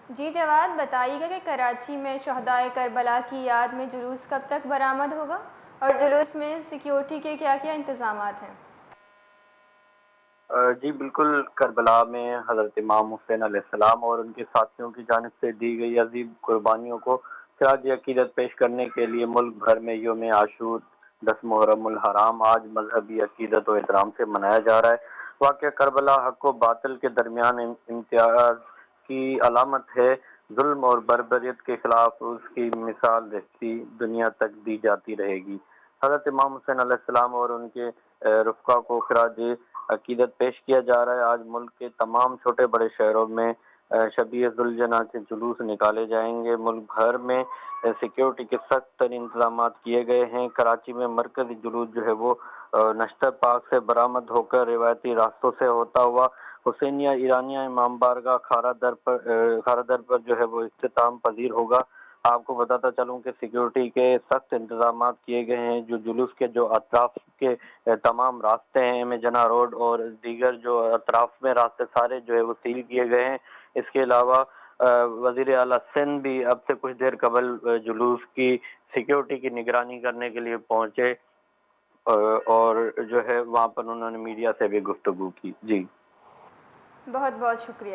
جی جواد، بتائیے گا کہ کراچی میں شہدائے کربلا کی یاد میں جلوس کب تک برآمد ہوگا اور جلوس میں سیکیورٹی کے کیا کیا انتظامات ہیں؟ جی بالکل، کربلا میں حضرت امام حسین علیہ السلام اور ان کے ساتھیوں کی جانب سے دی گئی عظیم قربانیوں کو خراج عقیدت پیش کرنے کے لیے ملک بھر میں یوم عاشور 10 محرم الحرام آج مذہبی عقیدت و احترام سے منایا جا رہا ہے۔ واقعہ کربلا حق و باطل کے درمیان امتیاز کی علامت ہے۔ ظلم اور بربریت کے خلاف اس کی مثال رہتی دنیا تک دی جاتی رہے گی۔ حضرت امام حسین علیہ السلام اور ان کے رفقا کو خراج عقیدت پیش کیا جا رہا ہے۔ آج ملک کے تمام چھوٹے بڑے شہروں میں شبیہ ذوالجناح کے جلوس نکالے جائیں گے۔ ملک بھر میں سیکیورٹی کے سخت ترین انتظامات کیے گئے ہیں۔ کراچی میں مرکزی جلوس جو ہے وہ نشتر پارک سے برآمد ہو کر روایتی راستوں سے ہوتا ہوا حسینیہ ایرانیہ امام بارگاہ کھارا در پر جو ہے وہ اختتام پذیر ہوگا۔ آپ کو بتاتا چلوں کہ سیکیورٹی کے سخت انتظامات کیے گئے ہیں۔ جو جلوس کے جو اطراف کے تمام راستے ہیں، ایم جناح روڈ اور دیگر جو اطراف میں راستے سارے جو ہے وہ سیل کیے گئے ہیں۔ اس کے علاوہ وزیر اعلیٰ سندھ بھی اب سے کچھ دیر قبل جلوس کی سیکیورٹی کی نگرانی کرنے کے لیے پہنچے اور جو ہے وہاں پر انہوں نے میڈیا سے بھی گفتگو کی۔ جی بہت بہت شکریہ۔